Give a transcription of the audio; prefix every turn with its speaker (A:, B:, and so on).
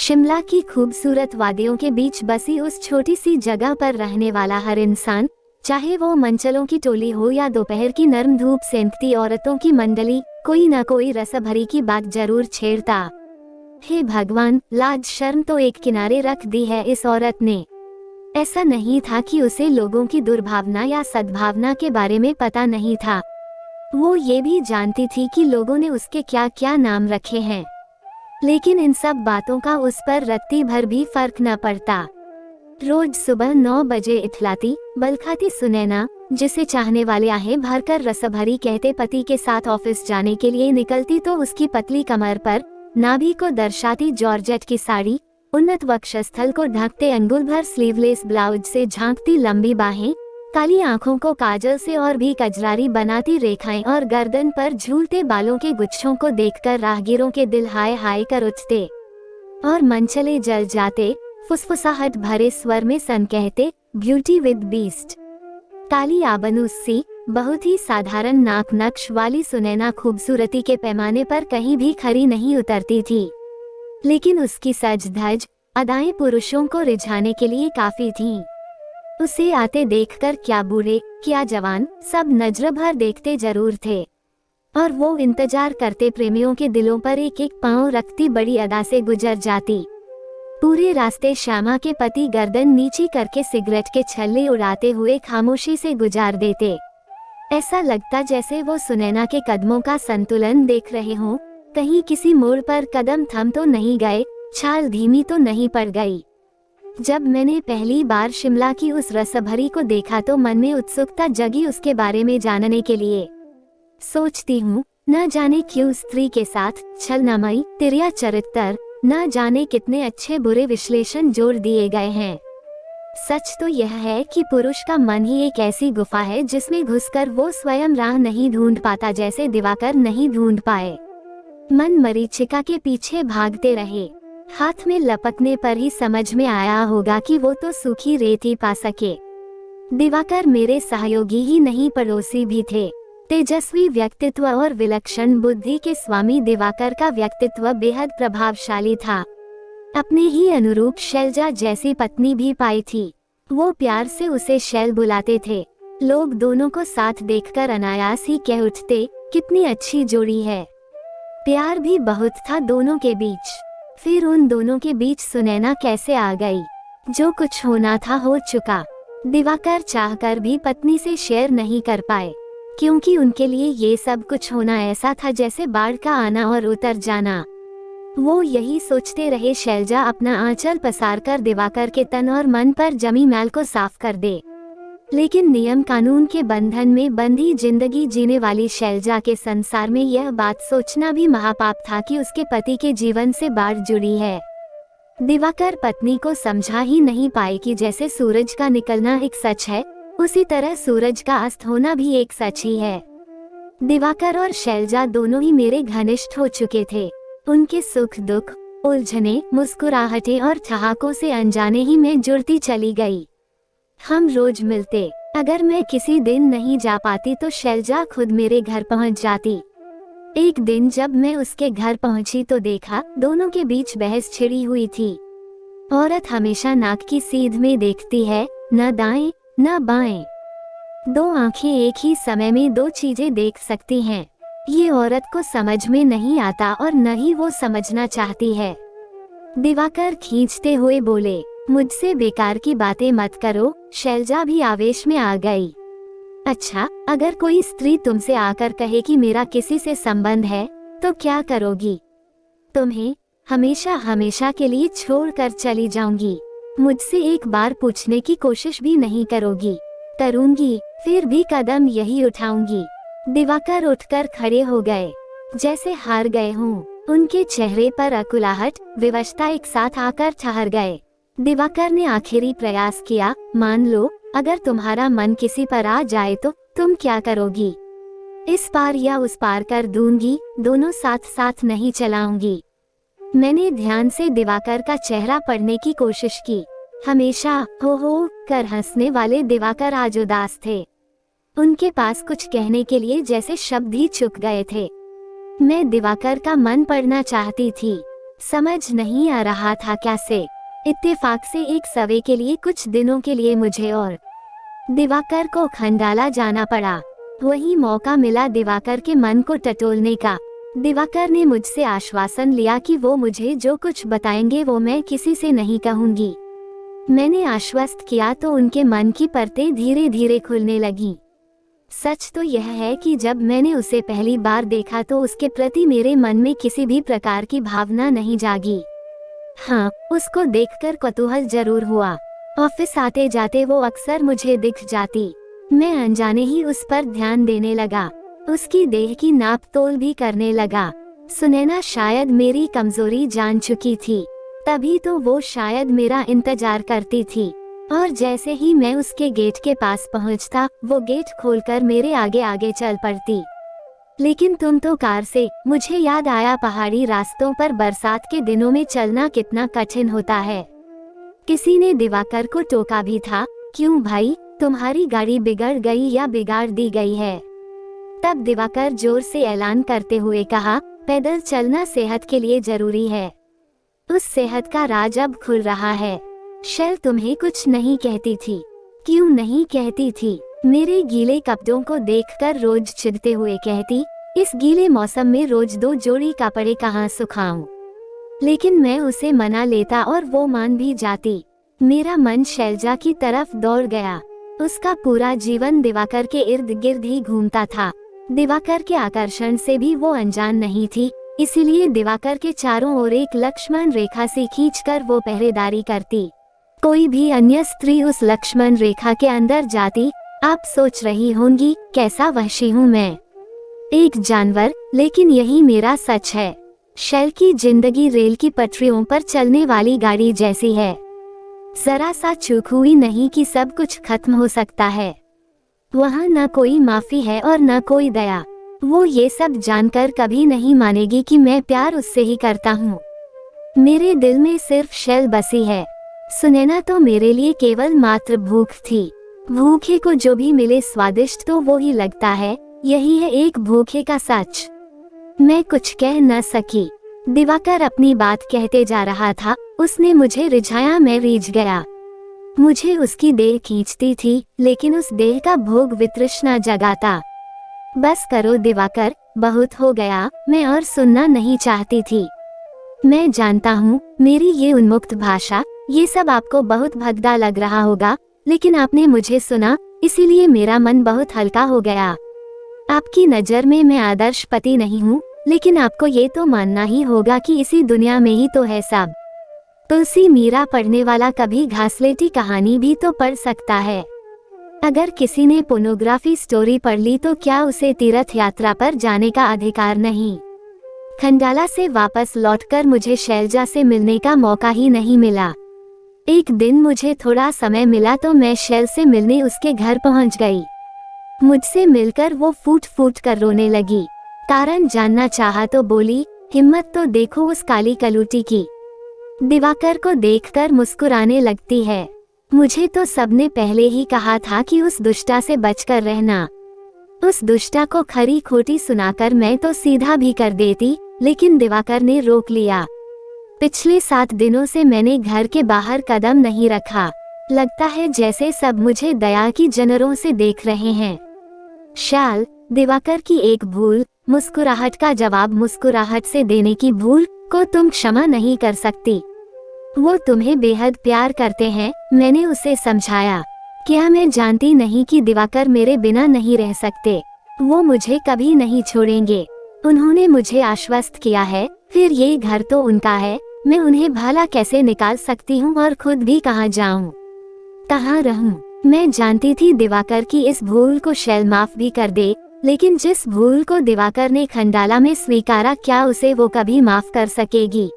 A: शिमला की खूबसूरत वादियों के बीच बसी उस छोटी सी जगह पर रहने वाला हर इंसान, चाहे वो मंचलों की टोली हो या दोपहर की नर्म धूप सेंकती औरतों की मंडली, कोई न कोई रसभरी की बात जरूर छेड़ता। हे भगवान, लाज शर्म तो एक किनारे रख दी है इस औरत ने। ऐसा नहीं था कि उसे लोगों की दुर्भावना या सद्भावना के बारे में पता नहीं था। वो ये भी जानती थी कि लोगों ने उसके क्या क्या नाम रखे हैं, लेकिन इन सब बातों का उस पर रत्ती भर भी फर्क न पड़ता। रोज सुबह 9 बजे इथलाती बलखाती सुनैना, जिसे चाहने वाले आहें भरकर रसभरी कहते पति के साथ ऑफिस जाने के लिए निकलती, तो उसकी पतली कमर पर नाभि को दर्शाती जॉर्जेट की साड़ी, उन्नत वक्षस्थल को ढकते अंगुल भर स्लीवलेस ब्लाउज से झांकती लंबी बाहें, काली आंखों को काजल से और भी कजरारी बनाती रेखाएं और गर्दन पर झूलते बालों के गुच्छों को देखकर राहगीरों के दिल हाय हाय कर उठते और मनचले जल जाते। फुसफुसाहट भरे स्वर में सन कहते, ब्यूटी विद बीस्ट। काली आबनूस सी, बहुत ही साधारण नाक नक्श वाली सुनैना खूबसूरती के पैमाने पर कहीं भी खरी नहीं उतरती थी, लेकिन उसकी सज धज अदाएं पुरुषों को रिझाने के लिए काफी थीं। उसे आते देखकर क्या बूढ़े क्या जवान, सब नजर भर देखते जरूर थे, और वो इंतजार करते प्रेमियों के दिलों पर एक एक पांव रखती बड़ी अदा से गुजर जाती। पूरे रास्ते श्यामा के पति गर्दन नीची करके सिगरेट के छल्ले उड़ाते हुए खामोशी से गुजार देते। ऐसा लगता जैसे वो सुनैना के कदमों का संतुलन देख रहे हों, कहीं किसी मोड़ पर कदम थम तो नहीं गए, छाल धीमी तो नहीं पड़ गई। जब मैंने पहली बार शिमला की उस रसभरी को देखा तो मन में उत्सुकता जगी उसके बारे में जानने के लिए। सोचती हूँ, न जाने क्यों स्त्री के साथ छलनामयी तिरिया चरित्र, न जाने कितने अच्छे बुरे विश्लेषण जोड़ दिए गए हैं। सच तो यह है कि पुरुष का मन ही एक ऐसी गुफा है जिसमें घुसकर वो स्वयं राह नहीं ढूंढ पाता, जैसे दिवाकर नहीं ढूंढ पाए। मन मरीचिका के पीछे भागते रहे, हाथ में लपकने पर ही समझ में आया होगा कि वो तो सूखी रेत ही पा सके। दिवाकर मेरे सहयोगी ही नहीं पड़ोसी भी थे। तेजस्वी व्यक्तित्व और विलक्षण बुद्धि के स्वामी दिवाकर का व्यक्तित्व बेहद प्रभावशाली था। अपने ही अनुरूप शैलजा जैसी पत्नी भी पाई थी। वो प्यार से उसे शैल बुलाते थे। लोग दोनों को साथ देखकर अनायास ही कह उठते, कितनी अच्छी जोड़ी है। प्यार भी बहुत था दोनों के बीच। फिर उन दोनों के बीच सुनैना कैसे आ गई? जो कुछ होना था हो चुका। दिवाकर चाहकर भी पत्नी से शेयर नहीं कर पाए, क्योंकि उनके लिए ये सब कुछ होना ऐसा था जैसे बाढ़ का आना और उतर जाना। वो यही सोचते रहे, शैलजा अपना आंचल पसार कर दिवाकर के तन और मन पर जमी मैल को साफ कर दे। लेकिन नियम कानून के बंधन में बंधी जिंदगी जीने वाली शैलजा के संसार में यह बात सोचना भी महापाप था कि उसके पति के जीवन से बाढ़ जुड़ी है। दिवाकर पत्नी को समझा ही नहीं पाए कि जैसे सूरज का निकलना एक सच है, उसी तरह सूरज का अस्त होना भी एक सच ही है। दिवाकर और शैलजा दोनों ही मेरे घनिष्ठ हो चुके थे। उनके सुख दुख, उलझने, मुस्कुराहटें और ठहाकों से अनजाने ही मैं जुड़ती चली गई। हम रोज मिलते। अगर मैं किसी दिन नहीं जा पाती तो शैलजा खुद मेरे घर पहुंच जाती। एक दिन जब मैं उसके घर पहुंची तो देखा दोनों के बीच बहस छिड़ी हुई थी। औरत हमेशा नाक की सीध में देखती है, न दाएं न बाएं। दो आंखें एक ही समय में दो चीजें देख सकती हैं। ये औरत को समझ में नहीं आता और न ही वो समझना चाहती है। दिवाकर खींचते हुए बोले, मुझसे बेकार की बातें मत करो। शैलजा भी आवेश में आ गई। अच्छा, अगर कोई स्त्री तुमसे आकर कहे कि मेरा किसी से संबंध है, तो क्या करोगी? तुम्हें हमेशा हमेशा के लिए छोड़कर चली जाऊंगी। मुझसे एक बार पूछने की कोशिश भी नहीं करोगी? करूंगी, फिर भी कदम यही उठाऊंगी। दिवाकर उठकर खड़े हो गए, जैसे हार गए हों। उनके चेहरे पर अकुलाहट, विवशता एक साथ आकर ठहर गए। दिवाकर ने आखिरी प्रयास किया, मान लो, अगर तुम्हारा मन किसी पर आ जाए तो तुम क्या करोगी? इस पार या उस पार कर दूंगी, दोनों साथ साथ नहीं चलाऊंगी। मैंने ध्यान से दिवाकर का चेहरा पढ़ने की कोशिश की। हमेशा हो कर हंसने वाले दिवाकर आज उदास थे। उनके पास कुछ कहने के लिए जैसे शब्द ही चुक गए थे। मैं दिवाकर का मन पढ़ना चाहती थी। समझ नहीं आ रहा था कैसे। इत्तेफाक से एक सवे के लिए कुछ दिनों के लिए मुझे और दिवाकर को खंडाला जाना पड़ा। वही मौका मिला दिवाकर के मन को टटोलने का। दिवाकर ने मुझसे आश्वासन लिया कि वो मुझे जो कुछ बताएंगे वो मैं किसी से नहीं कहूंगी। मैंने आश्वस्त किया तो उनके मन की परतें धीरे धीरे खुलने लगी। सच तो यह है कि जब मैंने उसे पहली बार देखा तो उसके प्रति मेरे मन में किसी भी प्रकार की भावना नहीं जागी। हाँ, उसको देखकर कौतूहल जरूर हुआ। ऑफिस आते जाते वो अक्सर मुझे दिख जाती। मैं अनजाने ही उस पर ध्यान देने लगा, उसकी देह की नाप तोल भी करने लगा। सुनैना शायद मेरी कमजोरी जान चुकी थी, तभी तो वो शायद मेरा इंतजार करती थी। और जैसे ही मैं उसके गेट के पास पहुंचता, वो गेट खोलकर मेरे आगे आगे चल पड़ती। लेकिन तुम तो कार से, मुझे याद आया पहाड़ी रास्तों पर बरसात के दिनों में चलना कितना कठिन होता है। किसी ने दिवाकर को टोका भी था, क्यों भाई, तुम्हारी गाड़ी बिगड़ गई या बिगाड़ दी गई है? तब दिवाकर जोर से ऐलान करते हुए कहा, पैदल चलना सेहत के लिए जरूरी है। उस सेहत का राज अब खुल रहा है। शैल तुम्हें कुछ नहीं कहती थी? क्यों नहीं कहती थी? मेरे गीले कपड़ों को देखकर रोज चिढ़ते हुए कहती, इस गीले मौसम में रोज 2 जोड़ी कपड़े कहाँ सुखाऊं? लेकिन मैं उसे मना लेता और वो मान भी जाती। मेरा मन शैलजा की तरफ दौड़ गया। उसका पूरा जीवन दिवाकर के इर्द गिर्द ही घूमता था। दिवाकर के आकर्षण से भी वो अनजान नहीं थी, इसीलिए दिवाकर के चारों ओर एक लक्ष्मण रेखा से खींचकर वो पहरेदारी करती। कोई भी अन्य स्त्री उस लक्ष्मण रेखा के अंदर जाती। आप सोच रही होंगी, कैसा वहशी हूँ मैं, एक जानवर, लेकिन यही मेरा सच है। शैल की जिंदगी रेल की पटरियों पर चलने वाली गाड़ी जैसी है, जरा सा चूक हुई नहीं कि सब कुछ खत्म हो सकता है। वहाँ न कोई माफी है और न कोई दया। वो ये सब जानकर कभी नहीं मानेगी कि मैं प्यार उससे ही करता हूँ। मेरे दिल में सिर्फ शैल बसी है। सुनैना तो मेरे लिए केवल मात्र भूख थी। भूखे को जो भी मिले स्वादिष्ट तो वो ही लगता है, यही है एक भूखे का सच। मैं कुछ कह न सकी। दिवाकर अपनी बात कहते जा रहा था, उसने मुझे रिझाया, मैं रीझ गया। मुझे उसकी देह खींचती थी, लेकिन उस देह का भोग वितृष्णा जगाता। बस करो दिवाकर, बहुत हो गया, मैं और सुनना नहीं चाहती थी। मैं जानता हूँ मेरी ये उन्मुक्त भाषा, ये सब आपको बहुत भद्दा लग रहा होगा, लेकिन आपने मुझे सुना, इसीलिए मेरा मन बहुत हल्का हो गया। आपकी नजर में मैं आदर्श पति नहीं हूँ, लेकिन आपको ये तो मानना ही होगा कि इसी दुनिया में ही तो है सब। तुलसी मीरा पढ़ने वाला कभी घासलेटी कहानी भी तो पढ़ सकता है। अगर किसी ने पोर्नोग्राफी स्टोरी पढ़ ली तो क्या उसे तीर्थ यात्रा पर जाने का अधिकार नहीं? खंडाला से वापस लौटकर मुझे शैलजा से मिलने का मौका ही नहीं मिला। एक दिन मुझे थोड़ा समय मिला तो मैं शैल से मिलने उसके घर पहुंच गई। मुझसे मिलकर वो फूट फूट कर रोने लगी। कारण जानना चाहा तो बोली, हिम्मत तो देखो उस काली कलूटी की। दिवाकर को देखकर मुस्कुराने लगती है। मुझे तो सबने पहले ही कहा था कि उस दुष्टा से बचकर रहना। उस दुष्टा को खरी खोटी सुनाकर मैं तो सीधा भी कर देती, लेकिन दिवाकर ने रोक लिया। पिछले 7 दिनों से मैंने घर के बाहर कदम नहीं रखा। लगता है जैसे सब मुझे दया की जनरों से देख रहे हैं। शाल, दिवाकर की एक भूल, मुस्कुराहट का जवाब मुस्कुराहट से देने की भूल को तुम क्षमा नहीं कर सकती। वो तुम्हें बेहद प्यार करते हैं, मैंने उसे समझाया। क्या मैं जानती नहीं कि दिवाकर मेरे बिना नहीं रह सकते? वो मुझे कभी नहीं छोड़ेंगे। उन्होंने मुझे आश्वस्त किया है, फिर ये घर तो उनका है, मैं उन्हें भला कैसे निकाल सकती हूँ और खुद भी कहाँ जाऊँ, कहाँ रहूँ? मैं जानती थी दिवाकर की इस भूल को शैल माफ भी कर दे, लेकिन जिस भूल को दिवाकर ने खंडाला में स्वीकारा, क्या उसे वो कभी माफ कर सकेगी?